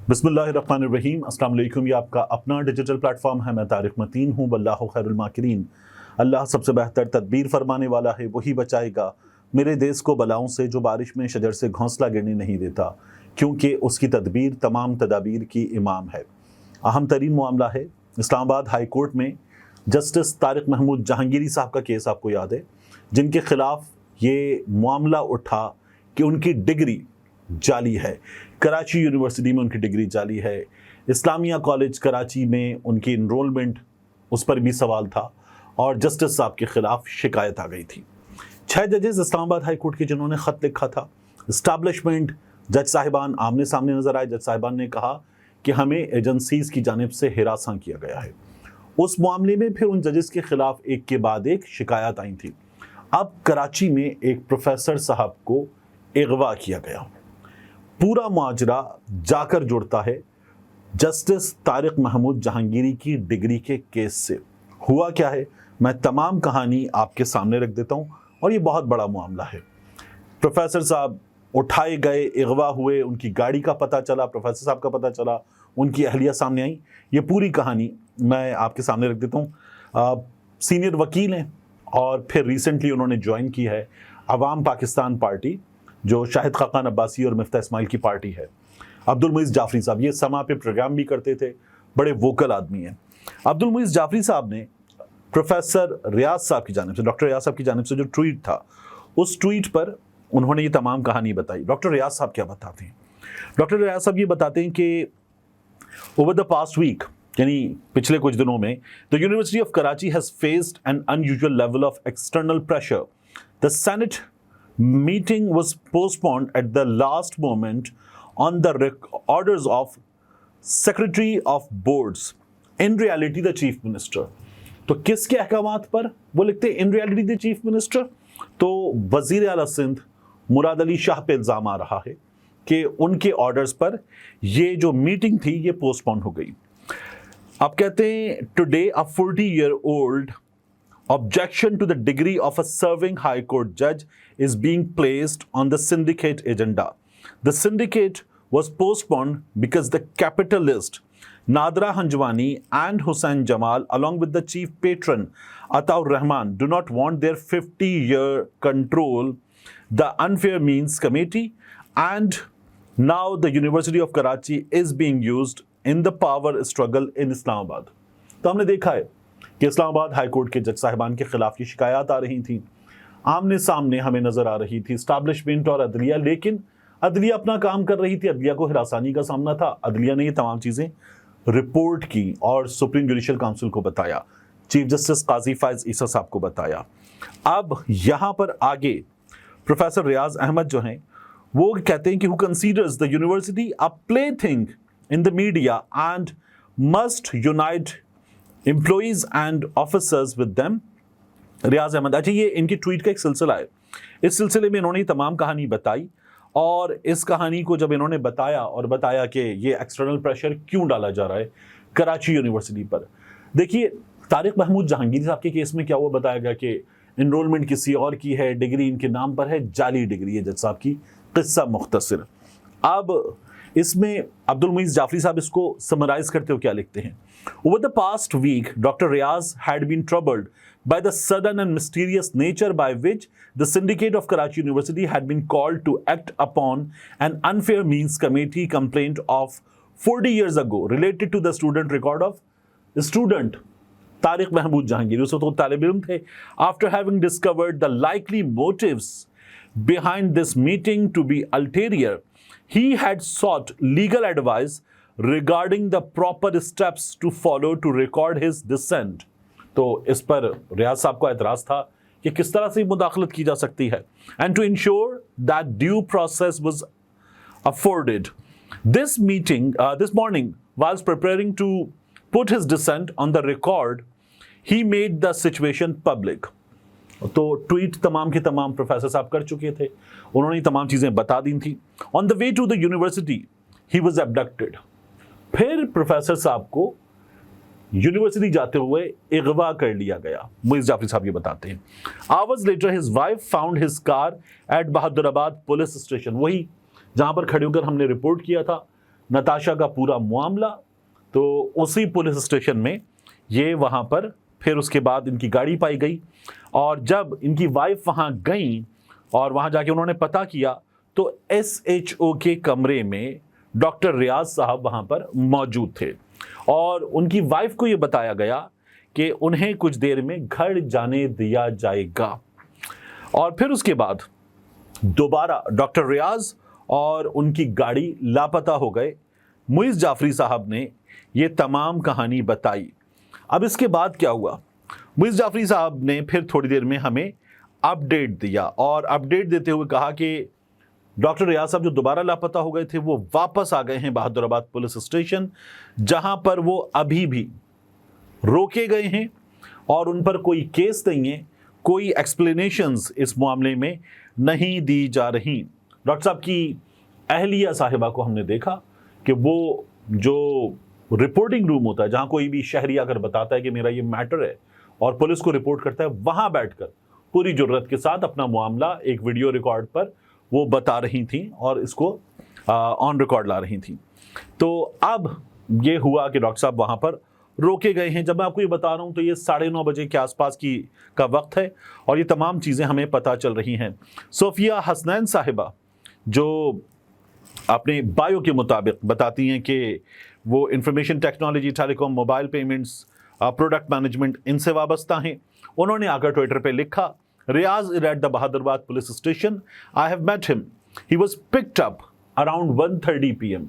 बिस्मिल्लाहिर्रहमानिर्रहीम। अस्सलाम वालेकुम। ये आपका अपना डिजिटल प्लेटफॉर्म है। मैं तारिक मतीन हूँ। वल्लाहु खैरुल माकिरीन। अल्लाह सबसे बेहतर तदबीर फरमाने वाला है, वही बचाएगा मेरे देश को बलाओं से, जो बारिश में शजर से घोंसला गिरने नहीं देता, क्योंकि उसकी तदबीर तमाम तदाबीर की इमाम है। अहम तरीन मामला है इस्लामाबाद हाई कोर्ट में जस्टिस तारिक महमूद जहांगीरी साहब का केस। आपको याद है, जिनके खिलाफ ये मामला उठा कि उनकी डिग्री जाली है, कराची यूनिवर्सिटी में उनकी डिग्री जाली है, इस्लामिया कॉलेज कराची में उनकी इनरोलमेंट, उस पर भी सवाल था, और जस्टिस साहब के खिलाफ शिकायत आ गई थी। 6 जजेस इस्लामाबाद हाई कोर्ट के जिन्होंने ख़त लिखा था। इस्टेब्लिशमेंट जज साहिबान आमने सामने नज़र आए। जज साहिबान ने कहा कि हमें एजेंसीज़ की जानिब से हिरासां किया गया है। उस मामले में फिर उन जजेस के खिलाफ एक के बाद एक शिकायत आई थी। अब कराची में एक प्रोफेसर साहब को अगवा किया गया। पूरा माजरा जाकर जुड़ता है जस्टिस तारिक महमूद जहांगीरी की डिग्री के केस से। हुआ क्या है, मैं तमाम कहानी आपके सामने रख देता हूँ, और ये बहुत बड़ा मामला है। प्रोफेसर साहब उठाए गए, अगवा हुए, उनकी गाड़ी का पता चला, प्रोफेसर साहब का पता चला, उनकी अहलिया सामने आई। ये पूरी कहानी मैं आपके सामने रख देता हूँ। सीनियर वकील हैं और फिर रिसेंटली उन्होंने ज्वाइन की है अवाम पाकिस्तान पार्टी, जो शाहिद खाकान अब्बासी और मिफ्ता इस्माइल की पार्टी है। अब्दुल मुईज़ जाफरी साहब ये समा पे प्रोग्राम भी करते थे, बड़े वोकल आदमी हैं। अब्दुल मुईज़ जाफरी साहब ने प्रोफेसर रियाज साहब की जानिब से, डॉक्टर रियाज साहब की जानिब से जो ट्वीट था, उस ट्वीट पर उन्होंने ये तमाम कहानी बताई। डॉक्टर रियाज साहब क्या बताते हैं? डॉक्टर रियाज साहब ये बताते हैं कि ओवर द पास्ट वीक, यानी पिछले कुछ दिनों में, the university of Karachi has faced N unusual level of external pressure. The senate meeting was postponed at the last moment on the orders of Secretary of Boards, in reality the Chief Minister। तो किसके अहकामात पर वो लिखते हैं in reality the Chief Minister? तो वजीर आला सिंध मुराद अली शाह पे इल्ज़ाम आ रहा है कि उनके ऑर्डर्स पर ये जो मीटिंग थी ये पोस्टपोन हो गई। अब कहते हैं today a 40-year-old objection to the degree of a serving high court judge is being placed on the syndicate agenda. The syndicate was postponed because the capitalist Nadra Hanjwani and Hussain Jamal, along with the chief patron Ataur Rahman, do not want their 50-year control the Unfair Means Committee, and now the University of Karachi is being used in the power struggle in Islamabad। तो हमने देखा है कि Islamabad high court के जज साहिबान के खिलाफ ये शिकायत आ रही थी, आमने सामने हमें नजर आ रही थी इस्टेब्लिशमेंट और अदलिया। लेकिन अदलिया अपना काम कर रही थी, अदलिया को हिरासानी का सामना था। अदलिया ने ये तमाम चीज़ें रिपोर्ट की और सुप्रीम जुडिशल काउंसिल को बताया, चीफ जस्टिस काजी फायज ईसा साहब को बताया। अब यहाँ पर आगे प्रोफेसर रियाज अहमद जो हैं वो कहते हैं कि who considers the university a plaything in the media and must unite employees and officers with them. Riyaz Ahmad, अच्छा ये इनकी ट्वीट का एक सिलसिला है। इस सिलसिले में इन्होंने तमाम कहानी बताई, और इस कहानी को जब इन्होंने बताया और बताया कि ये एक्सटर्नल प्रेशर क्यों डाला जा रहा है कराची यूनिवर्सिटी पर। देखिए, तारिक महमूद जहांगीरी साहब के केस में क्या हुआ बताया गया कि इनरोलमेंट किसी और की है, डिग्री इनके नाम पर है, जाली डिग्री है जज साहब की। किस्सा मुख्तसर। अब इसमें अब्दुल मुईज़ जाफरी साहब इसको समराइज करते हो क्या लिखते हैं? Over the past week, Dr. Riaz had been troubled by the sudden and mysterious nature by which the syndicate of Karachi University had been called to act upon an unfair means committee complaint of 40 years ago related to the student record of student Tariq Mahmood Jahangiri। उस वक्त वो तालिब इल्म थे। After having discovered the likely motives behind this meeting to be ulterior, he had sought legal advice regarding the proper steps to follow to record his dissent। तो इस पर रियाज साहब का एतराज़ था कि किस तरह से मुदाखलत की जा सकती है। and to ensure that due process was afforded, this morning whilst preparing to put his dissent on the record, he made the situation public। तो ट्वीट तमाम के तमाम प्रोफेसर साहब कर चुके थे, उन्होंने तमाम चीज़ें बता दी थी। on the way to the university he was abducted। फिर प्रोफेसर साहब को यूनिवर्सिटी जाते हुए अगवा कर लिया गया। मुईज़ जाफरी साहब ये बताते हैं। Hours later his wife found his car eight Bahadurabad police station, वही जहां पर खड़े होकर हमने रिपोर्ट किया था नताशा का पूरा मामला। तो उसी पुलिस स्टेशन में ये वहाँ पर फिर उसके बाद इनकी गाड़ी पाई गई, और जब इनकी वाइफ वहाँ गई और वहाँ जाके उन्होंने पता किया तो SHO के कमरे में डॉक्टर रियाज साहब वहाँ पर मौजूद थे, और उनकी वाइफ को ये बताया गया कि उन्हें कुछ देर में घर जाने दिया जाएगा। और फिर उसके बाद दोबारा डॉक्टर रियाज और उनकी गाड़ी लापता हो गए। मुइज़ जाफरी साहब ने ये तमाम कहानी बताई। अब इसके बाद क्या हुआ, मुइज़ जाफरी साहब ने फिर थोड़ी देर में हमें अपडेट दिया, और अपडेट देते हुए कहा कि डॉक्टर रियाज साहब जो दोबारा लापता हो गए थे वो वापस आ गए हैं बहादुराबाद पुलिस स्टेशन, जहां पर वो अभी भी रोके गए हैं और उन पर कोई केस नहीं है, कोई एक्सप्लेनेशंस इस मामले में नहीं दी जा रही। डॉक्टर साहब की अहलिया साहिबा को हमने देखा कि वो जो रिपोर्टिंग रूम होता है, जहां कोई भी शहरी आकर बताता है कि मेरा ये मैटर है और पुलिस को रिपोर्ट करता है, वहां बैठकर पूरी जुर्रत के साथ अपना मामला एक वीडियो रिकॉर्ड पर वो बता रही थी और इसको ऑन रिकॉर्ड ला रही थी। तो अब ये हुआ कि डॉक्टर साहब वहाँ पर रोके गए हैं। जब मैं आपको ये बता रहा हूँ तो ये 9:30 बजे के आसपास का वक्त है, और ये तमाम चीज़ें हमें पता चल रही हैं। सोफिया हसनैन साहिबा जो अपने बायो के मुताबिक बताती हैं कि वो information technology, telecom, mobile payments, product management इनसे वाबस्ता हैं। उन्होंने आकर ट्विटर पे लिखा, Riyaz is at the Bahadurabad police station. I have met him. He was picked up around 1:30 PM.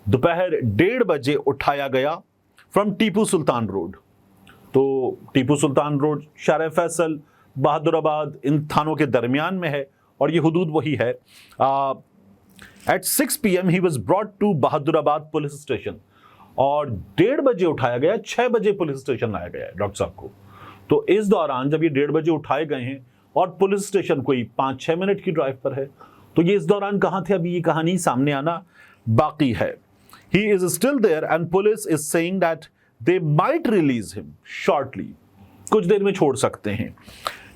दोपहर 1:30 बजे उठाया गया from टीपू सुल्तान रोड। तो टीपू सुल्तान रोड, शाह फैसल, बहादुराबाद इन थानों के दरमियान में है, और ये हुदूद वही है। At 6 PM he was brought to Bahadurabad police station, और 1:30 बजे उठाया गया, 6 बजे पुलिस स्टेशन लाया गया डॉक्टर साहब को। तो इस दौरान जब ये 1:30 बजे उठाए गए हैं और पुलिस स्टेशन कोई 5-6 मिनट की ड्राइव पर है, तो ये इस दौरान कहाँ थे, अभी ये कहानी सामने आना बाकी है। He is still there and police is saying that they might release him shortly. कुछ देर में छोड़ सकते हैं।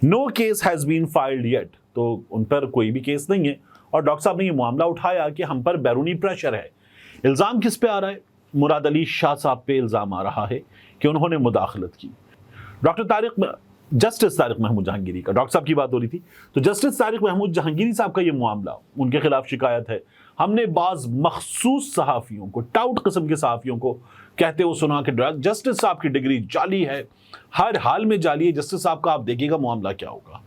No case has been filed yet. तो उन पर कोई भी केस नहीं है, और डॉक्टर साहब ने ये मामला उठाया कि हम पर बैरूनी प्रेशर है। इल्ज़ाम किस पे आ रहा है? मुराद अली शाह साहब पे इल्ज़ाम आ रहा है कि उन्होंने मुदाखलत की। जस्टिस तारिक महमूद जहांगीरी का, डॉक्टर साहब की बात हो रही थी, तो जस्टिस तारिक महमूद जहांगीरी साहब का ये मामला, उनके खिलाफ शिकायत है। हमने बाज़ मखसूस सहाफ़ियों को, टाउट किस्म के सहाफ़ियों को कहते हुए सुना कि जस्टिस साहब की डिग्री जाली है, हर हाल में जाली है, जस्टिस साहब का आप देखिएगा मामला क्या होगा।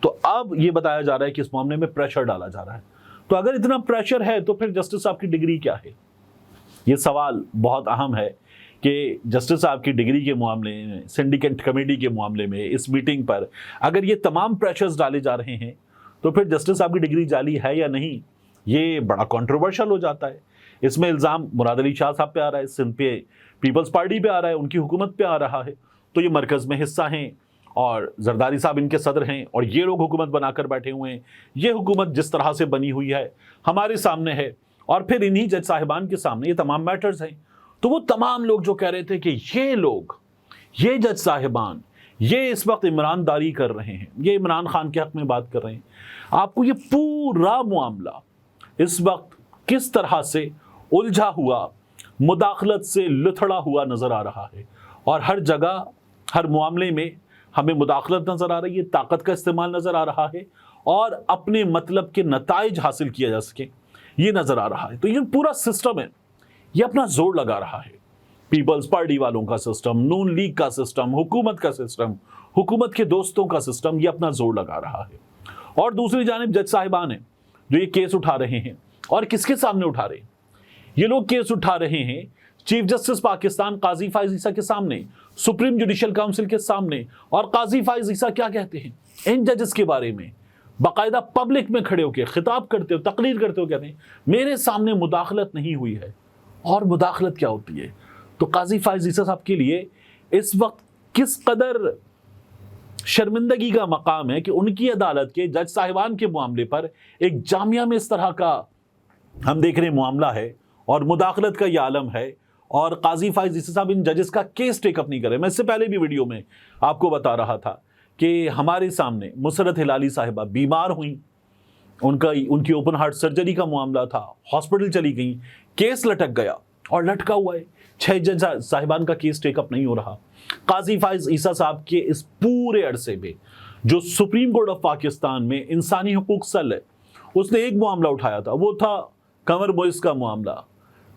तो अब ये बताया जा रहा है कि इस मामले में प्रेशर डाला जा रहा है। तो अगर इतना प्रेशर है तो फिर जस्टिस साहब की डिग्री क्या है? ये सवाल बहुत अहम है कि जस्टिस साहब की डिग्री के मामले में, सिंडिकेट कमेटी के मामले में, इस मीटिंग पर अगर ये तमाम प्रेशर्स डाले जा रहे हैं तो फिर जस्टिस साहब की डिग्री जाली है या नहीं, ये बड़ा कंट्रोवर्शियल हो जाता है। इसमें इल्ज़ाम मुराद अली शाह साहब पे आ रहा है, सिंध पे पीपल्स पार्टी पे आ रहा है, उनकी हुकूमत पे आ रहा है। तो ये मरकज़ में हिस्सा हैं और जरदारी साहब इनके सदर हैं, और ये लोग हुकूमत बनाकर बैठे हुए हैं। ये हुकूमत जिस तरह से बनी हुई है हमारे सामने है, और फिर इन्हीं जज साहिबान के सामने ये तमाम मैटर्स हैं। तो वो तमाम लोग जो कह रहे थे कि ये लोग, ये जज साहिबान, ये इस वक्त इमरानदारी कर रहे हैं, ये इमरान खान के हक में बात कर रहे हैं, आपको ये पूरा मामला इस वक्त किस तरह से उलझा हुआ, मुदाखलत से लुथड़ा हुआ नज़र आ रहा है। और हर जगह, हर मामले में हमें मुदाखलत नज़र आ रही है, ताकत का इस्तेमाल नज़र आ रहा है, और अपने मतलब के नताइज हासिल किया जा सके ये नज़र आ रहा है। तो ये पूरा सिस्टम है, ये अपना जोर लगा रहा है। पीपल्स पार्टी वालों का सिस्टम, नून लीग का सिस्टम, हुकूमत का सिस्टम, हुकूमत के दोस्तों का सिस्टम, ये अपना जोर लगा रहा है। और दूसरी जानिब जज साहिबान हैं जो ये केस उठा रहे हैं, और किसके सामने उठा रहे हैं? ये लोग केस उठा रहे हैं चीफ जस्टिस पाकिस्तान काजी फाइज ईसा के सामने, सुप्रीम जुडिशल काउंसिल के सामने। और काजी फाइज ईसा क्या कहते हैं इन जजेस के बारे में? बाकायदा पब्लिक में खड़े होकर खिताब करते हो, तकरीर करते हो, कहते हैं मेरे सामने मुदाखलत नहीं हुई है। और मुदाखलत क्या होती है? तो काजी फाइज ईसा साहब के लिए इस वक्त किस कदर शर्मिंदगी का मकाम है कि उनकी अदालत के जज साहिबान के मामले पर एक जामिया में इस तरह का हम देख रहे मामला है, और मुदाखलत का यह आलम है, और काजी फाइज ईसा साहब इन जजेस का केस टेकअप नहीं करे। मैं इससे पहले भी वीडियो में आपको बता रहा था कि हमारे सामने मुसरत हिलाली साहिबा बीमार हुई, उनकी ओपन हार्ट सर्जरी का मामला था, हॉस्पिटल चली गई, केस लटक गया और लटका हुआ है, 6 जज साहिबान का केस टेकअप नहीं हो रहा। काजी फाइज ईसा साहब के इस पूरे अरसे में जो सुप्रीम कोर्ट ऑफ पाकिस्तान में इंसानी हुकूक सेल है, उसने एक मामला उठाया था, वो था कंवर बोइस का मामला,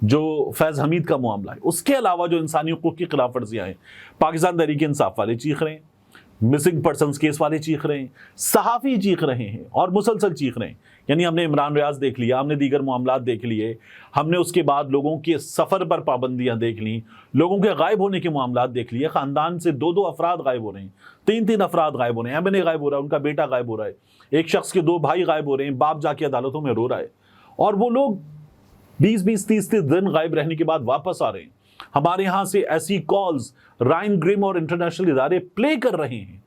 जो फैज़ हमीद का मामला है। उसके अलावा जो इंसानी हुकूक की खिलाफ वर्जियाँ हैं, पाकिस्तान तहरीक इंसाफ वाले चीख रहे हैं, मिसिंग पर्सनस केस वाले चीख रहे हैं, सहाफ़ी चीख रहे हैं और मुसलसल चीख रहे हैं। यानी हमने इमरान रियाज देख लिया, हमने दीगर मामलात देख लिए, हमने उसके बाद लोगों के सफ़र पर पाबंदियाँ देख ली, लोगों के गायब होने के मामलात देख लिए। ख़ानदान से 2-2 अफराद गायब हो रहे हैं, 3-3 अफराद गायब हो रहे हैं, एमएनए गायब हो रहा है, उनका बेटा गायब हो रहा है, एक शख्स के 2 भाई गायब हो रहे हैं, बाप जाके अदालतों में रो रहा है, और वो लोग 20-20, 30-30 दिन गायब रहने के बाद वापस आ रहे हैं। हमारे यहाँ से ऐसी कॉल्स राइन ग्रिम और इंटरनेशनल इदारे प्ले कर रहे हैं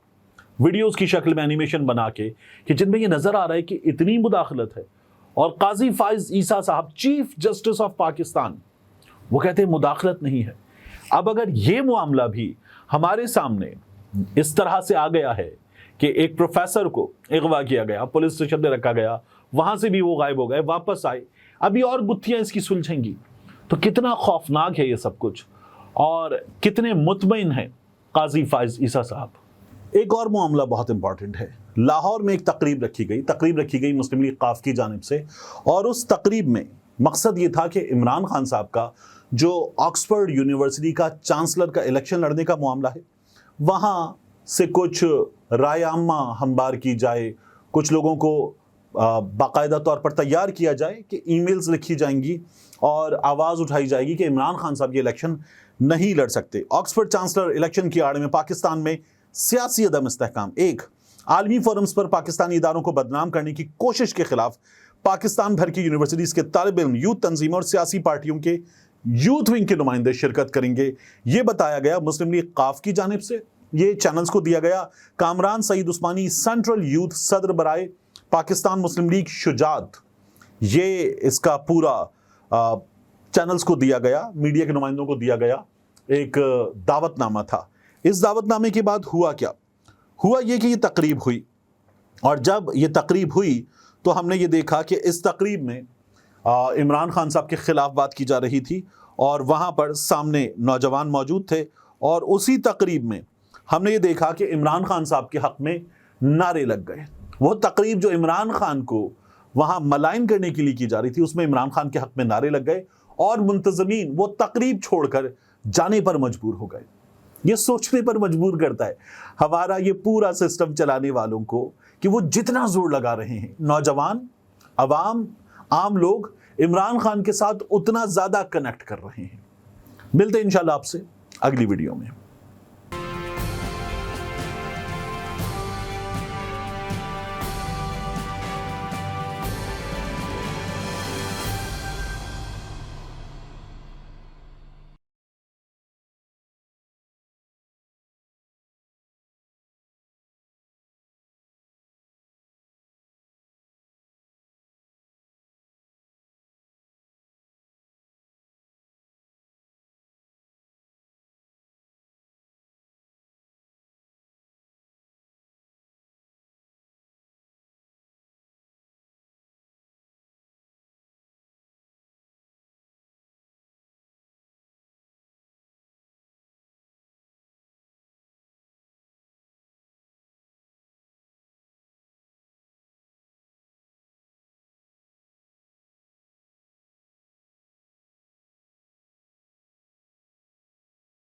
वीडियोस की शक्ल में, एनिमेशन बना के, कि जिनमें ये नजर आ रहा है कि इतनी मुदाखलत है। और काजी फाइज ईसा साहब, चीफ जस्टिस ऑफ पाकिस्तान, वो कहते हैं मुदाखलत नहीं है। अब अगर ये मामला भी हमारे सामने इस तरह से आ गया है कि एक प्रोफेसर को अगवा किया गया, पुलिस स्टेशन में रखा गया, वहां से भी वो गायब हो गए, वापस आए, अभी और गुत्थियां इसकी सुलझेंगी, तो कितना खौफनाक है ये सब कुछ, और कितने मुतमईन हैं काजी फाइज ईसा साहब। एक और मामला बहुत इंपॉर्टेंट है। लाहौर में एक तकरीब रखी गई मुस्लिम लीग काफ की जानिब से, और उस तकरीब में मकसद ये था कि इमरान खान साहब का जो ऑक्सफोर्ड यूनिवर्सिटी का चांसलर का इलेक्शन लड़ने का मामला है, वहाँ से कुछ राय आम्मा हमबार की जाए, कुछ लोगों को बाकायदा तौर पर तैयार किया जाए कि ईमेल्स लिखी जाएंगी और आवाज़ उठाई जाएगी कि इमरान खान साहब ये इलेक्शन नहीं लड़ सकते। ऑक्सफोर्ड चांसलर इलेक्शन की आड़ में पाकिस्तान में सियासी अदम इस्तेहकाम, एक आलमी फोरम्स पर पाकिस्तानी इदारों को बदनाम करने की कोशिश के खिलाफ पाकिस्तान भर की यूनिवर्सिटीज़ के तालिब इल्म, यूथ तंजीमों और सियासी पार्टियों के यूथ विंग के नुमाइंदे शिरकत करेंगे, ये बताया गया मुस्लिम लीग काफ की जानिब से। ये चैनल्स को दिया गया। कामरान सईद उस्मानी, सेंट्रल यूथ सदर बराए पाकिस्तान मुस्लिम लीग शुजात, ये इसका पूरा चैनल्स को दिया गया, मीडिया के नुमाइंदों को दिया गया एक दावतनामा था। इस दावतनामे के बाद हुआ क्या? हुआ ये कि ये तकरीब हुई, और जब ये तकरीब हुई तो हमने ये देखा कि इस तकरीब में इमरान खान साहब के ख़िलाफ़ बात की जा रही थी, और वहाँ पर सामने नौजवान मौजूद थे, और उसी तकरीब में हमने ये देखा कि इमरान खान साहब के हक़ में नारे लग गए। वो तकरीब जो इमरान खान को वहाँ मलाइन करने के लिए की जा रही थी, उसमें इमरान खान के हक़ में नारे लग गए, और मुंतज़मीन वो तकरीब छोड़कर जाने पर मजबूर हो गए। ये सोचने पर मजबूर करता है हमारा ये पूरा सिस्टम चलाने वालों को कि वो जितना जोर लगा रहे हैं, नौजवान, अवाम, आम लोग इमरान खान के साथ उतना ज़्यादा कनेक्ट कर रहे हैं। मिलते हैं इंशाल्लाह आपसे अगली वीडियो में।